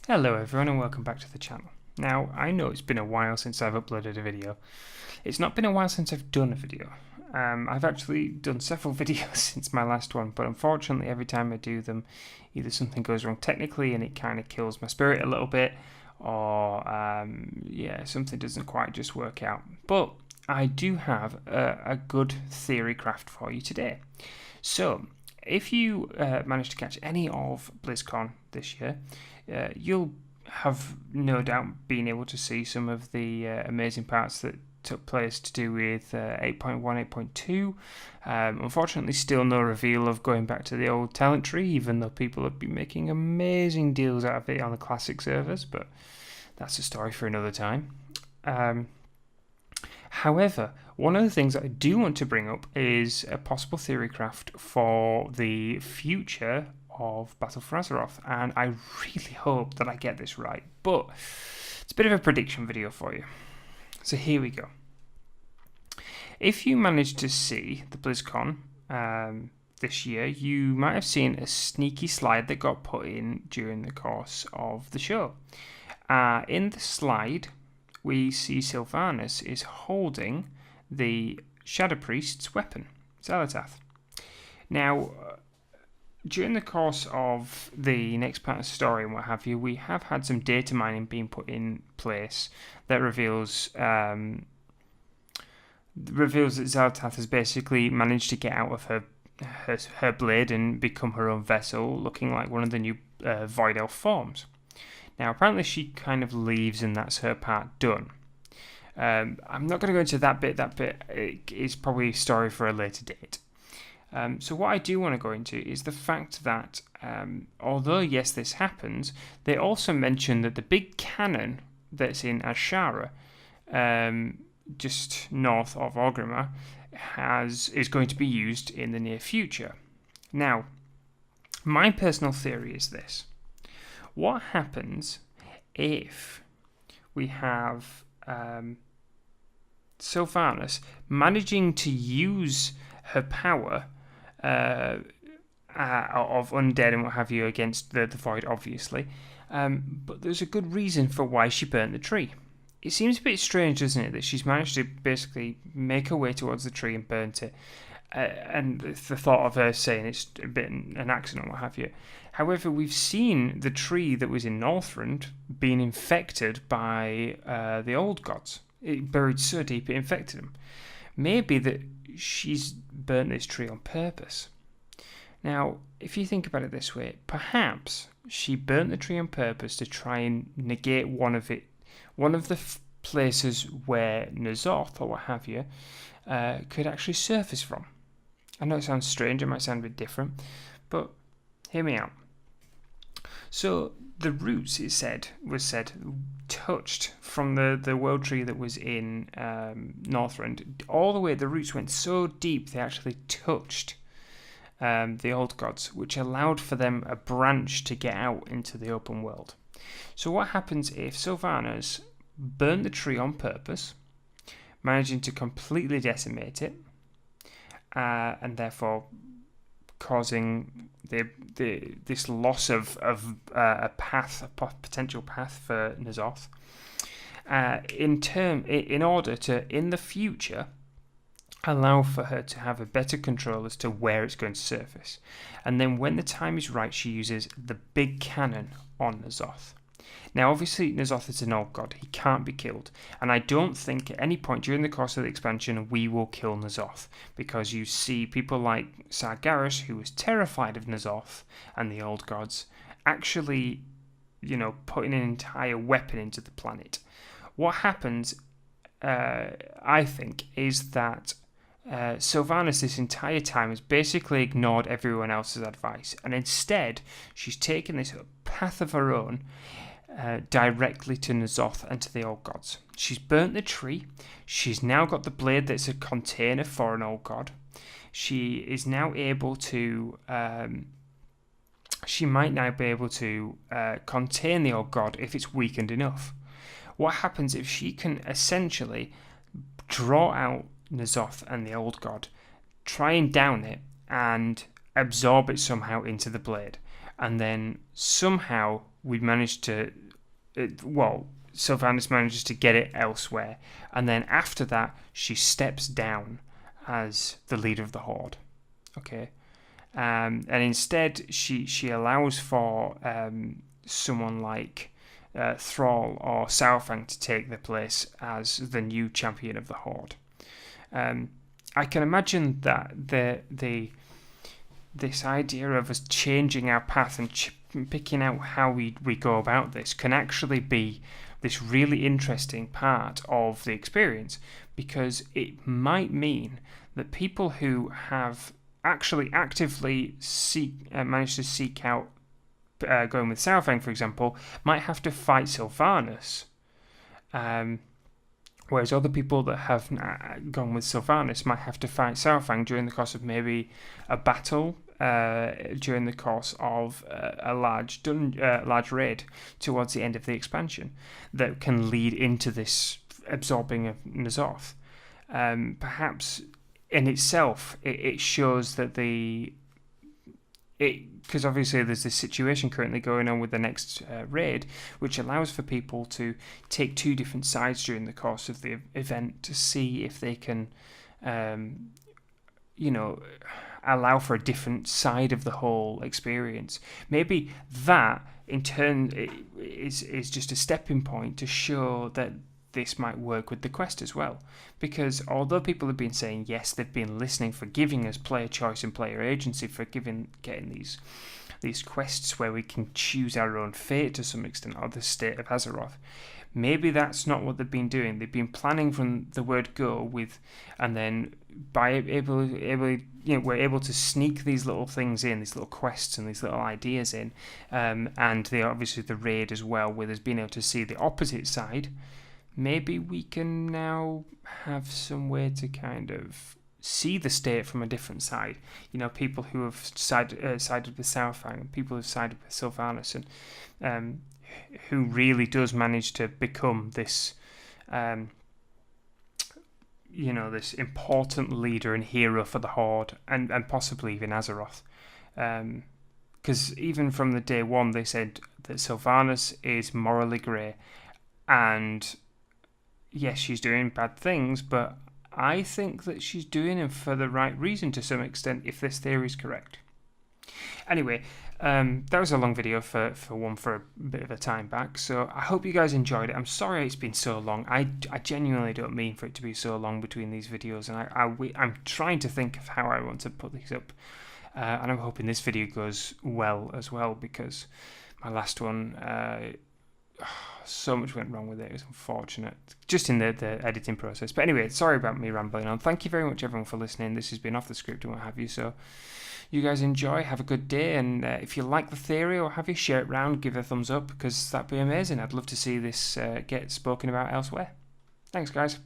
Hello everyone and welcome back to the channel. Now, I know it's been a while since I've uploaded a video. It's not been a while since I've done a video. I've actually done several videos since my last one, but unfortunately every time I do them, either something goes wrong technically and it kind of kills my spirit a little bit, or something doesn't quite just work out. But I do have a good theory craft for you today. So, if you manage to catch any of BlizzCon this year, you'll have no doubt been able to see some of the amazing parts that took place to do with 8.1, 8.2. Unfortunately, still no reveal of going back to the old talent tree, even though people have been making amazing deals out of it on the classic servers, but that's a story for another time. However, one of the things that I do want to bring up is a possible theory craft for the future of Battle for Azeroth, and I really hope that I get this right, but it's a bit of a prediction video for you. So here we go. If you managed to see the BlizzCon this year, you might have seen a sneaky slide that got put in during the course of the show. In the slide, we see Sylvanas is holding the Shadow Priest's weapon, Xal'atath. Now, during the course of the next part of the story and what have you, we have had some data mining being put in place that reveals that Xal'atath has basically managed to get out of her blade and become her own vessel, looking like one of the new Void Elf forms. Now, apparently she kind of leaves and that's her part done. I'm not going to go into that bit. That bit is probably a story for a later date. So what I do want to go into is the fact that although, yes, this happens, they also mention that the big cannon that's in Ashara, just north of Orgrimmar, is going to be used in the near future. Now, my personal theory is this. What happens if we have Sylvanas managing to use her power of undead and what have you against the Void, obviously, but there's a good reason for why she burnt the tree. It seems a bit strange, doesn't it, that she's managed to basically make her way towards the tree and burnt it, and the thought of her saying it's a bit an accident or what have you. However, we've seen the tree that was in Northrend being infected by the old gods. It buried so deep it infected them. Maybe that she's burnt this tree on purpose. Now, if you think about it this way, perhaps she burnt the tree on purpose to try and negate one of the places where N'Zoth, or what have you, could actually surface from. I know it sounds strange, it might sound a bit different, but hear me out. So the roots, was said, touched from the world tree that was in Northrend. All the way, the roots went so deep they actually touched the old gods, which allowed for them a branch to get out into the open world. So what happens if Sylvanas burnt the tree on purpose, managing to completely decimate it, and therefore causing this loss of a potential path for N'Zoth, in order to, in the future, allow for her to have a better control as to where it's going to surface. And then when the time is right, she uses the big cannon on N'Zoth. Now, obviously, N'Zoth is an old god. He can't be killed. And I don't think at any point during the course of the expansion we will kill N'Zoth, because you see people like Sargeras, who was terrified of N'Zoth and the old gods, actually, putting an entire weapon into the planet. What happens, I think, is that Sylvanas this entire time has basically ignored everyone else's advice, and instead she's taken this path of her own directly to N'Zoth and to the old gods. She's burnt the tree. She's now got the blade that's a container for an old god. She is now able to she might now be able to contain the old god if it's weakened enough. What happens if she can essentially draw out N'Zoth and the old god, try and down it, and absorb it somehow into the blade, and then somehow we managed to, Sylvanas manages to get it elsewhere, and then after that, she steps down as the leader of the Horde. Okay, and instead she allows for someone like Thrall or Saurfang to take the place as the new champion of the Horde. I can imagine that this idea of us changing our path and picking out how we go about this can actually be this really interesting part of the experience, because it might mean that people who have actually actively managed to seek out going with Saurfang, for example, might have to fight Sylvanas, whereas other people that have gone with Sylvanas might have to fight Saurfang during the course of maybe a battle, during the course of a large raid towards the end of the expansion that can lead into this absorbing of N'Zoth. Perhaps in itself, it shows that because obviously there's this situation currently going on with the next raid, which allows for people to take two different sides during the course of the event to see if they can, allow for a different side of the whole experience. Maybe that, in turn, is just a stepping point to show that this might work with the quest as well. Because although people have been saying, yes, they've been listening for giving us player choice and player agency, for getting these quests where we can choose our own fate to some extent, or the state of Azeroth, maybe that's not what they've been doing. They've been planning from the word go and then we're able to sneak these little things in, these little quests and these little ideas in, and obviously the raid as well, with us being able to see the opposite side. Maybe we can now have some way to kind of see the state from a different side. People who have sided with Saurfang, and people who have sided with Sylvanas, and who really does manage to become this, this important leader and hero for the Horde, and possibly even Azeroth. Because even from the day one, they said that Sylvanas is morally grey, and yes, she's doing bad things, but I think that she's doing them for the right reason to some extent, if this theory is correct. Anyway, that was a long video for a bit of a time back, so I hope you guys enjoyed it. I'm sorry it's been so long. I genuinely don't mean for it to be so long between these videos, and I'm trying to think of how I want to put these up, and I'm hoping this video goes well as well, because my last one, so much went wrong with it. It was unfortunate, just in the editing process. But anyway, sorry about me rambling on. Thank you very much, everyone, for listening. This has been Off the Script and what have you. So you guys enjoy, have a good day, and if you like the theory or have you, share it around, give it a thumbs up, because that'd be amazing. I'd love to see this get spoken about elsewhere. Thanks, guys.